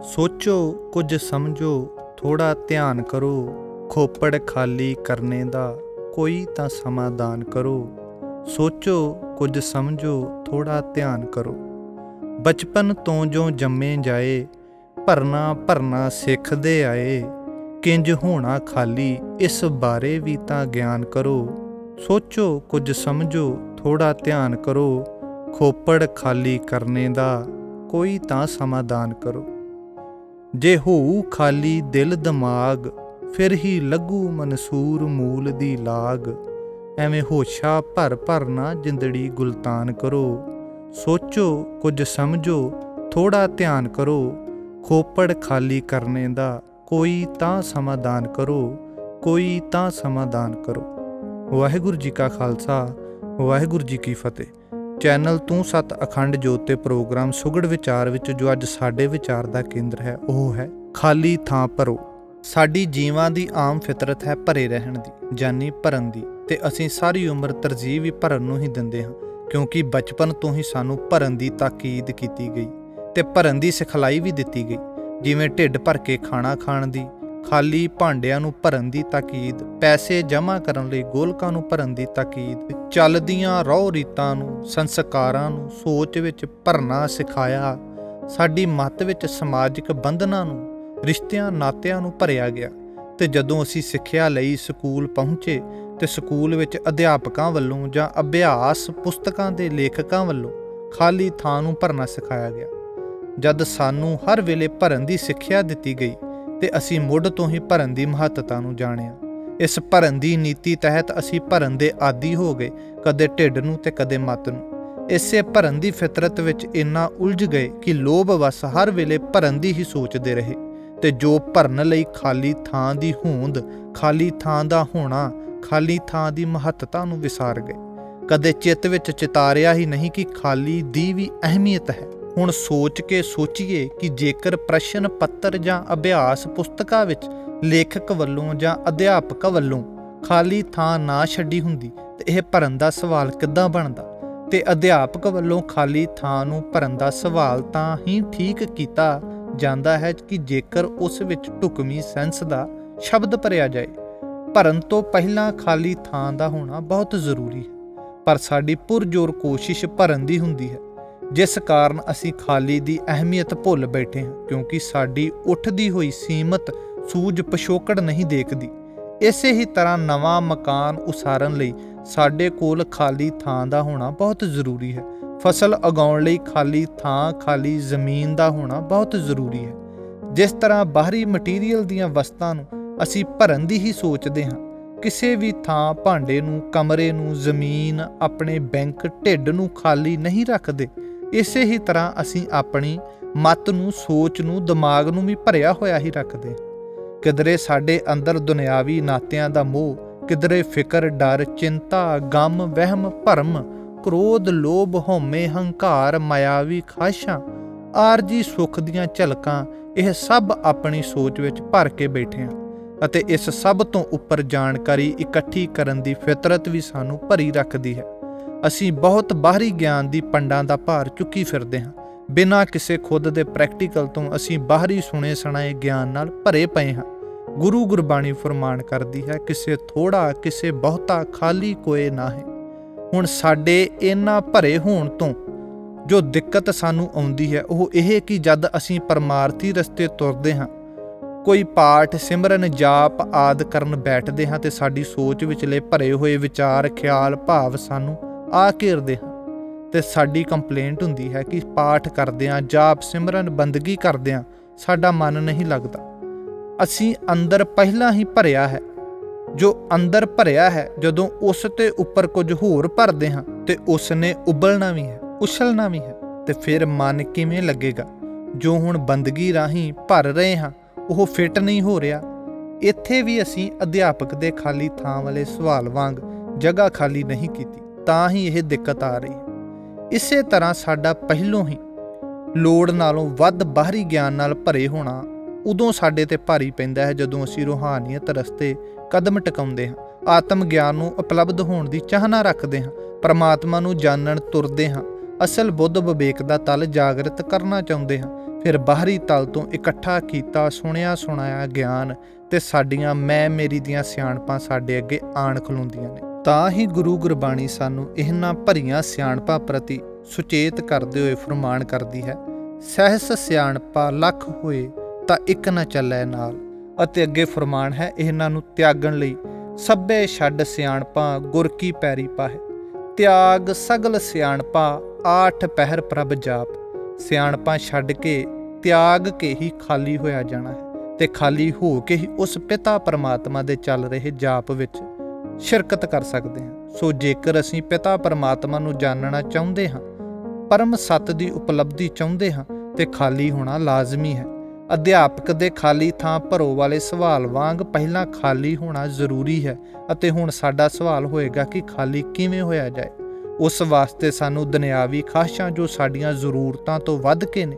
सोचो कुछ समझो थोड़ा ध्यान करो, खोपड़ खाली करने दा कोई तां समाधान करो। सोचो कुछ समझो थोड़ा ध्यान करो। बचपन तो जो जम्मे जाए भरना भरना सिखदे आए, किंज होना खाली इस बारे भी तां ज्ञान करो। सोचो कुछ समझो थोड़ा ध्यान करो, खोपड़ खाली करने दा कोई तां समाधान करो। जे होऊ खाली दिल दिमाग, फिर ही लगू मनसूर मूल दी लाग। एवें होशा भर भर ना जिंदड़ी गुलतान करो। सोचो कुछ समझो थोड़ा ध्यान करो, खोपड़ खाली करने दा कोई तां समाधान करो, कोई तां समाधान करो। वाहिगुरू जी का खालसा, वाहिगुरू जी की फतेह। चैनल तू सत अखंड जोत ते प्रोग्राम सुगड़ विचार विच जो अज साडे विचार दा केंद्र है ਉਹ है खाली ਥਾਂ ਭਰੋ। ਸਾਡੀ ਜੀਵਾਂ ਦੀ ਆਮ ਫਿਤਰਤ ਹੈ ਭਰੇ ਰਹਿਣ ਦੀ, ਜਾਨੀ ਭਰਨ ਦੀ, ਤੇ ਅਸੀਂ ਸਾਰੀ ਉਮਰ ਤਰਜੀਹ ਵੀ ਭਰਨ ਨੂੰ ਹੀ ਦਿੰਦੇ ਹਾਂ, ਕਿਉਂਕਿ ਬਚਪਨ ਤੋਂ ਹੀ ਸਾਨੂੰ ਭਰਨ ਦੀ ਤਾਕੀਦ ਕੀਤੀ ਗਈ ਤੇ ਭਰਨ ਦੀ ਸਿਖਲਾਈ ਵੀ ਦਿੱਤੀ ਗਈ। ਜਿਵੇਂ ਢਿੱਡ ਭਰ ਕੇ ਖਾਣਾ ਖਾਣ ਦੀ, ਖਾਲੀ ਭਾਂਡਿਆਂ ਨੂੰ ਭਰਨ ਦੀ ਤਾਕੀਦ, ਪੈਸੇ ਜਮ੍ਹਾਂ ਕਰਨ ਲਈ ਗੋਲਕਾਂ ਨੂੰ ਭਰਨ ਦੀ ਤਾਕੀਦ, ਚੱਲਦੀਆਂ ਰਹੁ ਰੀਤਾਂ ਨੂੰ, ਸੰਸਕਾਰਾਂ ਨੂੰ ਸੋਚ ਵਿੱਚ ਭਰਨਾ ਸਿਖਾਇਆ। ਸਾਡੀ ਮੱਤ ਵਿੱਚ ਸਮਾਜਿਕ ਬੰਧਨਾਂ ਨੂੰ, ਰਿਸ਼ਤਿਆਂ ਨਾਤਿਆਂ ਨੂੰ ਭਰਿਆ ਗਿਆ। ਤੇ ਜਦੋਂ ਅਸੀਂ ਸਿੱਖਿਆ ਲਈ ਸਕੂਲ ਪਹੁੰਚੇ ਤੇ ਸਕੂਲ ਵਿੱਚ ਅਧਿਆਪਕਾਂ ਵੱਲੋਂ ਜਾਂ ਅਭਿਆਸ ਪੁਸਤਕਾਂ ਦੇ ਲੇਖਕਾਂ ਵੱਲੋਂ ਖਾਲੀ ਥਾਂ ਨੂੰ ਭਰਨਾ ਸਿਖਾਇਆ ਗਿਆ। ਜਦ ਸਾਨੂੰ ਹਰ ਵੇਲੇ ਭਰਨ ਦੀ ਸਿੱਖਿਆ ਦਿੱਤੀ ਗਈ ਤੇ ਅਸੀਂ ਮੁੱਢ ਤੋਂ ਹੀ ਭਰਨ ਦੀ ਮਹੱਤਤਾ ਨੂੰ ਜਾਣਿਆ। ਇਸ ਭਰਨ ਦੀ ਨੀਤੀ ਤਹਿਤ ਅਸੀਂ ਭਰਨ ਦੇ ਆਦੀ ਹੋ ਗਏ, ਕਦੇ ਢਿੱਡ ਨੂੰ ਤੇ ਕਦੇ ਮੱਤ ਨੂੰ। ਇਸੇ ਭਰਨ ਦੀ ਫਿਤਰਤ ਵਿੱਚ ਇੰਨਾ ਉਲਝ ਗਏ ਕਿ ਲੋਭ ਵਸ ਹਰ ਵੇਲੇ ਭਰਨ ਦੀ ਹੀ ਸੋਚਦੇ ਰਹੇ, ਤੇ ਜੋ ਭਰਨ ਲਈ ਖਾਲੀ ਥਾਂ ਦੀ ਹੋਂਦ, ਖਾਲੀ ਥਾਂ ਦਾ ਹੋਣਾ, ਖਾਲੀ ਥਾਂ ਦੀ ਮਹੱਤਤਾ ਨੂੰ ਵਿਸਾਰ ਗਏ। ਕਦੇ ਚਿੱਤ ਵਿੱਚ ਚਿਤਾਰਿਆ ਹੀ ਨਹੀਂ ਕਿ ਖਾਲੀ ਦੀ ਵੀ ਅਹਿਮੀਅਤ ਹੈ। ਹੁਣ ਸੋਚ ਕੇ ਸੋਚੀਏ ਕਿ ਜੇਕਰ ਪ੍ਰਸ਼ਨ ਪੱਤਰ ਜਾਂ ਅਭਿਆਸ ਪੁਸਤਕਾਂ ਵਿੱਚ ਲੇਖਕ ਵੱਲੋਂ ਜਾਂ ਅਧਿਆਪਕ ਵੱਲੋਂ ਖਾਲੀ ਥਾਂ ਨਾ ਛੱਡੀ ਹੁੰਦੀ ਤੇ ਇਹ ਭਰਨ ਦਾ ਸਵਾਲ ਕਿੱਦਾਂ ਬਣਦਾ, ਤੇ ਅਧਿਆਪਕ ਵੱਲੋਂ ਖਾਲੀ ਥਾਂ ਨੂੰ ਭਰਨ ਦਾ ਸਵਾਲ ਤਾਂ ਹੀ ਠੀਕ ਕੀਤਾ ਜਾਂਦਾ ਹੈ ਕਿ ਜੇਕਰ ਉਸ ਵਿੱਚ ਢੁਕਵੀਂ ਸੈਂਸ ਦਾ ਸ਼ਬਦ ਭਰਿਆ ਜਾਏ। ਭਰਨ ਤੋਂ ਪਹਿਲਾਂ ਖਾਲੀ ਥਾਂ ਦਾ ਹੋਣਾ ਬਹੁਤ ਜ਼ਰੂਰੀ ਹੈ, ਪਰ ਸਾਡੀ ਪੁਰਜ਼ੋਰ ਕੋਸ਼ਿਸ਼ ਭਰਨ ਦੀ ਹੁੰਦੀ ਹੈ, ਜਿਸ ਕਾਰਨ ਅਸੀਂ ਖਾਲੀ ਦੀ ਅਹਿਮੀਅਤ ਭੁੱਲ ਬੈਠੇ ਹਾਂ, ਕਿਉਂਕਿ ਸਾਡੀ ਉੱਠਦੀ ਹੋਈ ਸੀਮਤ ਸੂਝ ਪਿਛੋਕੜ ਨਹੀਂ ਦੇਖਦੀ। ਇਸੇ ਹੀ ਤਰ੍ਹਾਂ ਨਵਾਂ ਮਕਾਨ ਉਸਾਰਨ ਲਈ ਸਾਡੇ ਕੋਲ ਖਾਲੀ ਥਾਂ ਦਾ ਹੋਣਾ ਬਹੁਤ ਜ਼ਰੂਰੀ ਹੈ। ਫਸਲ ਉਗਾਉਣ ਲਈ ਖਾਲੀ ਥਾਂ, ਖਾਲੀ ਜ਼ਮੀਨ ਦਾ ਹੋਣਾ ਬਹੁਤ ਜ਼ਰੂਰੀ ਹੈ। ਜਿਸ ਤਰ੍ਹਾਂ ਬਾਹਰੀ ਮਟੀਰੀਅਲ ਦੀਆਂ ਵਸਤਾਂ ਨੂੰ ਅਸੀਂ ਭਰਨ ਦੀ ਹੀ ਸੋਚਦੇ ਹਾਂ, ਕਿਸੇ ਵੀ ਥਾਂ, ਭਾਂਡੇ ਨੂੰ, ਕਮਰੇ ਨੂੰ, ਜ਼ਮੀਨ, ਆਪਣੇ ਬੈਂਕ, ਢਿੱਡ ਨੂੰ ਖਾਲੀ ਨਹੀਂ ਰੱਖਦੇ, ਇਸੇ ਹੀ ਤਰ੍ਹਾਂ ਅਸੀਂ ਆਪਣੀ ਮੱਤ ਨੂੰ, ਸੋਚ ਨੂੰ, ਦਿਮਾਗ ਨੂੰ ਵੀ ਭਰਿਆ ਹੋਇਆ ਹੀ ਰੱਖਦੇ ਹਾਂ। ਕਿਧਰੇ ਸਾਡੇ ਅੰਦਰ ਦੁਨਿਆਵੀ ਨਾਤਿਆਂ ਦਾ ਮੋਹ, ਕਿਧਰੇ ਫਿਕਰ, ਡਰ, ਚਿੰਤਾ, ਗਮ, ਵਹਿਮ, ਭਰਮ, ਕ੍ਰੋਧ, ਲੋਭ, ਹਉਮੈ, ਹੰਕਾਰ, ਮਾਇਆਵੀ ਖਾਹਿਸ਼ਾਂ, ਆਰਜੀ ਸੁੱਖ ਦੀਆਂ ਝਲਕਾਂ, ਇਹ ਸਭ ਆਪਣੀ ਸੋਚ ਵਿੱਚ ਭਰ ਕੇ ਬੈਠੇ ਹਾਂ। ਅਤੇ ਇਸ ਸਭ ਤੋਂ ਉੱਪਰ ਜਾਣਕਾਰੀ ਇਕੱਠੀ ਕਰਨ ਦੀ ਫਿਤਰਤ ਵੀ ਸਾਨੂੰ ਭਰੀ ਰੱਖਦੀ ਹੈ। ਅਸੀਂ ਬਹੁਤ ਬਾਹਰੀ ਗਿਆਨ ਦੀ ਪੰਡਾਂ ਦਾ ਭਾਰ ਚੁੱਕੀ ਫਿਰਦੇ ਹਾਂ। ਬਿਨਾਂ ਕਿਸੇ ਖੁਦ ਦੇ ਪ੍ਰੈਕਟੀਕਲ ਤੋਂ ਅਸੀਂ ਬਾਹਰੀ ਸੁਣੇ ਸੁਣਾਏ ਗਿਆਨ ਨਾਲ ਭਰੇ ਪਏ ਹਾਂ। ਗੁਰੂ ਗੁਰਬਾਣੀ ਫਰਮਾਨ ਕਰਦੀ ਹੈ, ਕਿਸੇ ਥੋੜਾ ਕਿਸੇ ਬਹੁਤਾ ਖਾਲੀ ਕੋਏ ਨਾ ਹੈ। ਹੁਣ ਸਾਡੇ ਇਹਨਾਂ ਭਰੇ ਹੋਣ ਤੋਂ ਜੋ ਦਿੱਕਤ ਸਾਨੂੰ ਆਉਂਦੀ ਹੈ ਉਹ ਇਹ ਕਿ ਜਦ ਅਸੀਂ ਪਰਮਾਰਥੀ ਰਸਤੇ ਤੁਰਦੇ ਹਾਂ, ਕੋਈ ਪਾਠ, ਸਿਮਰਨ, ਜਾਪ ਆਦਿ ਕਰਨ ਬੈਠਦੇ ਹਾਂ ਤੇ ਸਾਡੀ ਸੋਚ ਵਿਚਲੇ ਭਰੇ ਹੋਏ ਵਿਚਾਰ, ਖਿਆਲ, ਭਾਵ ਸਾਨੂੰ ਆ ਘੇਰਦੇ ਹਨ ਤੇ ਸਾਡੀ ਕੰਪਲੇਂਟ ਹੁੰਦੀ ਹੈ ਕਿ ਪਾਠ ਕਰਦਿਆਂ, ਜਾਪ, ਸਿਮਰਨ, ਬੰਦਗੀ ਕਰਦਿਆਂ ਸਾਡਾ ਮਨ ਨਹੀਂ ਲੱਗਦਾ। ਅਸੀਂ ਅੰਦਰ ਪਹਿਲਾਂ ਹੀ ਭਰਿਆ ਹੈ। ਜੋ ਅੰਦਰ ਭਰਿਆ ਹੈ, ਜਦੋਂ ਉਸ ਤੇ ਉੱਪਰ ਕੁਝ ਹੋਰ ਭਰਦੇ ਹਾਂ ਤੇ ਉਸ ਨੇ ਉਬਲਣਾ ਵੀ ਹੈ, ਉਛਲਣਾ ਵੀ ਹੈ, ਤੇ ਫਿਰ ਮਨ ਕਿਵੇਂ ਲੱਗੇਗਾ? ਜੋ ਹੁਣ ਬੰਦਗੀ ਰਾਹੀਂ ਭਰ ਰਹੇ ਹਾਂ ਉਹ ਫਿੱਟ ਨਹੀਂ ਹੋ ਰਿਹਾ। ਇੱਥੇ ਵੀ ਅਸੀਂ ਅਧਿਆਪਕ ਦੇ ਖਾਲੀ ਥਾਂ ਵਾਲੇ ਸਵਾਲ ਵਾਂਗ ਜਗ੍ਹਾ ਖਾਲੀ ਨਹੀਂ ਕੀਤੀ, ਤਾਂ ਹੀ ਇਹ ਦਿੱਕਤ ਆ ਰਹੀ ਹੈ। ਇਸੇ ਤਰ੍ਹਾਂ ਸਾਡਾ ਪਹਿਲੋਂ ਹੀ ਲੋੜ ਨਾਲੋਂ ਵੱਧ ਬਾਹਰੀ ਗਿਆਨ ਨਾਲ ਭਰੇ ਹੋਣਾ ਉਦੋਂ ਸਾਡੇ ਤੇ ਭਾਰੀ ਪੈਂਦਾ ਹੈ ਜਦੋਂ ਅਸੀਂ ਰੂਹਾਨੀਅਤ ਰਸਤੇ ਕਦਮ ਟਿਕਾਉਂਦੇ ਹਾਂ, ਆਤਮ ਗਿਆਨ ਨੂੰ ਉਪਲਬਧ ਹੋਣ ਦੀ ਚਾਹਨਾ ਰੱਖਦੇ ਹਾਂ, ਪਰਮਾਤਮਾ ਨੂੰ ਜਾਣਨ ਤੁਰਦੇ ਹਾਂ, ਅਸਲ ਬੁੱਧ ਵਿਵੇਕ ਦਾ ਤਲ ਜਾਗਰਤ ਕਰਨਾ ਚਾਹੁੰਦੇ ਹਾਂ, ਫਿਰ ਬਾਹਰੀ ਤਲ ਤੋਂ ਇਕੱਠਾ ਕੀਤਾ ਸੁਣਿਆ ਸੁਣਾਇਆ ਗਿਆਨ ਤੇ ਸਾਡੀਆਂ ਮੈਂ ਮੇਰੀ ਦੀਆਂ ਸਿਆਣਪਾਂ ਸਾਡੇ ਅੱਗੇ ਆਣ ਖਲੋਂਦੀਆਂ ਨੇ। ਤਾਂ ਹੀ ਗੁਰੂ ਗੁਰਬਾਣੀ ਸਾਨੂੰ ਇਹਨਾਂ ਭਰੀਆਂ ਸਿਆਣਪਾਂ ਪ੍ਰਤੀ ਸੁਚੇਤ ਕਰਦੇ ਹੋਏ ਫਰਮਾਨ ਕਰਦੀ ਹੈ, ਸਹਿਸ ਸਿਆਣਪਾ ਲੱਖ ਹੋਏ ਤਾਂ ਇੱਕ ਨਾ ਚੱਲੈ ਨਾਲ। ਅਤੇ ਅੱਗੇ ਫਰਮਾਨ ਹੈ, ਇਹਨਾਂ ਨੂੰ ਤਿਆਗਣ ਲਈ ਸਭੇ ਛੱਡ ਸਿਆਣਪਾਂ ਗੁਰ ਕੀ ਪੈਰੀ ਪਾਹੇ। ਤਿਆਗ ਸਗਲ ਸਿਆਣਪਾ ਆਠ ਪਹਿਰ ਪ੍ਰਭ ਜਾਪ। ਸਿਆਣਪਾਂ ਛੱਡ ਕੇ ਤਿਆਗ ਕੇ ਹੀ ਖਾਲੀ ਹੋਇਆ ਜਾਣਾ ਹੈ ਤੇ ਖਾਲੀ ਹੋ ਕੇ ਹੀ ਉਸ ਪਿਤਾ ਪਰਮਾਤਮਾ ਦੇ ਚੱਲ ਰਹੇ ਜਾਪ ਵਿੱਚ ਸ਼ਿਰਕਤ ਕਰ ਸਕਦੇ ਹਾਂ। ਸੋ ਜੇਕਰ ਅਸੀਂ ਪਿਤਾ ਪਰਮਾਤਮਾ ਨੂੰ ਜਾਣਨਾ ਚਾਹੁੰਦੇ ਹਾਂ, ਪਰਮ ਸੱਤ ਦੀ ਉਪਲਬਧੀ ਚਾਹੁੰਦੇ ਹਾਂ ਤੇ ਖਾਲੀ ਹੋਣਾ ਲਾਜ਼ਮੀ ਹੈ। ਅਧਿਆਪਕ ਦੇ ਖਾਲੀ ਥਾਂ ਭਰੋ ਵਾਲੇ ਸਵਾਲ ਵਾਂਗ ਪਹਿਲਾਂ ਖਾਲੀ ਹੋਣਾ ਜ਼ਰੂਰੀ ਹੈ ਅਤੇ ਹੁਣ ਸਾਡਾ ਸਵਾਲ ਹੋਏਗਾ ਕਿ ਖਾਲੀ ਕਿਵੇਂ ਹੋਇਆ ਜਾਏ। ਉਸ ਵਾਸਤੇ ਸਾਨੂੰ ਦੁਨਿਆਵੀ ਖਾਹਿਸ਼ਾਂ ਜੋ ਸਾਡੀਆਂ ਜ਼ਰੂਰਤਾਂ ਤੋਂ ਵੱਧ ਕੇ ਨੇ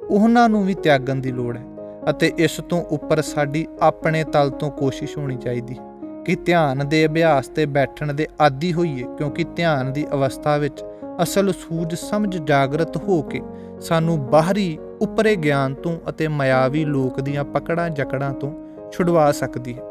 ਉਹਨਾਂ ਨੂੰ ਵੀ ਤਿਆਗਣ ਦੀ ਲੋੜ ਹੈ ਅਤੇ ਇਸ ਤੋਂ ਉੱਪਰ ਸਾਡੀ ਆਪਣੇ ਤਲ ਤੋਂ ਕੋਸ਼ਿਸ਼ ਹੋਣੀ ਚਾਹੀਦੀ ਹੈ ਕਿ ਧਿਆਨ ਦੇ ਅਭਿਆਸ ਤੇ ਬੈਠਣ ਦੇ ਆਦੀ ਹੋਈਏ, ਕਿਉਂਕਿ ਧਿਆਨ ਦੀ ਅਵਸਥਾ ਵਿੱਚ ਅਸਲ ਸੂਝ ਸਮਝ ਜਾਗਰਤ ਹੋ ਕੇ ਸਾਨੂੰ ਬਾਹਰੀ ਉੱਪਰੇ ਗਿਆਨ ਤੋਂ ਅਤੇ ਮਾਇਆਵੀ ਲੋਕ ਦੀਆਂ ਪਕੜਾਂ ਜਕੜਾਂ ਤੋਂ ਛੁਡਵਾ ਸਕਦੀ ਹੈ।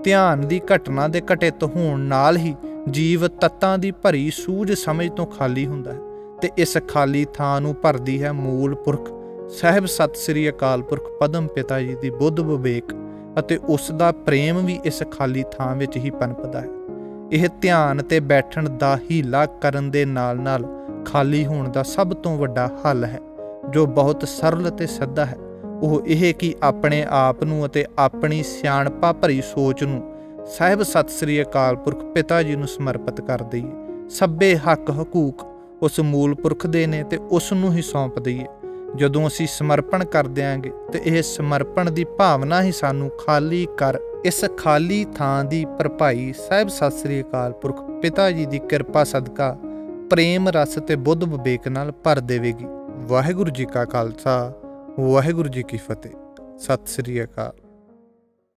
ਧਿਆਨ ਦੀ ਘਟਨਾ ਦੇ ਘਟਿਤ ਹੋਣ ਨਾਲ ਹੀ ਜੀਵ ਤੱਤਾਂ ਦੀ ਭਰੀ ਸੂਝ ਸਮਝ ਤੋਂ ਖਾਲੀ ਹੁੰਦਾ ਹੈ ਤੇ ਇਸ ਖਾਲੀ ਥਾਂ ਨੂੰ ਭਰਦੀ ਹੈ ਮੂਲ ਪੁਰਖ ਸਾਹਿਬ ਸਤਿ ਸ੍ਰੀ ਅਕਾਲ ਪੁਰਖ ਪਦਮ ਪਿਤਾ ਜੀ ਦੀ ਬੁੱਧ ਵਿਵੇਕ ਅਤੇ ਉਸ ਦਾ ਪ੍ਰੇਮ ਵੀ ਇਸ ਖਾਲੀ ਥਾਂ ਵਿੱਚ ਹੀ ਪਨਪਦਾ ਹੈ। ਇਹ ਧਿਆਨ ਤੇ ਬੈਠਣ ਦਾ ਹੀਲਾ ਕਰਨ ਦੇ ਨਾਲ ਨਾਲ ਖਾਲੀ ਹੋਣ ਦਾ ਸਭ ਤੋਂ ਵੱਡਾ ਹੱਲ ਹੈ, ਜੋ ਬਹੁਤ ਸਰਲ ਅਤੇ ਸਿੱਧਾ ਹੈ। ਉਹ ਇਹ ਕਿ ਆਪਣੇ ਆਪ ਨੂੰ ਅਤੇ ਆਪਣੀ ਸਿਆਣਪਾ ਭਰੀ ਸੋਚ ਨੂੰ ਸਾਹਿਬ ਸਤਿ ਸ੍ਰੀ ਅਕਾਲ ਪੁਰਖ ਪਿਤਾ ਜੀ ਨੂੰ ਸਮਰਪਿਤ ਕਰ ਦਈਏ। ਸਭੇ ਹੱਕ ਹਕੂਕ ਉਸ ਮੂਲ ਪੁਰਖ ਦੇ ਨੇ ਤੇ ਉਸ ਨੂੰ ਹੀ ਸੌਂਪ ਦਈਏ। ਜਦੋਂ ਅਸੀਂ ਸਮਰਪਣ ਕਰ ਦਿਆਂਗੇ ਤੇ ਇਹ ਸਮਰਪਣ ਦੀ ਭਾਵਨਾ ਹੀ ਸਾਨੂੰ ਖਾਲੀ ਕਰ ਇਸ ਖਾਲੀ ਥਾਂ ਦੀ ਭਰਪਾਈ ਸਾਹਿਬ ਸਤਿ ਸ੍ਰੀ ਅਕਾਲ ਪੁਰਖ ਪਿਤਾ ਜੀ ਦੀ ਕਿਰਪਾ ਸਦਕਾ ਪ੍ਰੇਮ ਰਸ ਤੇ ਬੁੱਧ ਵਿਵੇਕ ਨਾਲ ਭਰ ਦੇਵੇਗੀ। ਵਾਹਿਗੁਰੂ ਜੀ ਕਾ ਖਾਲਸਾ, ਵਾਹਿਗੁਰੂ ਜੀ ਕੀ ਫਤਿਹ। ਸਤਿ ਸ੍ਰੀ ਅਕਾਲ।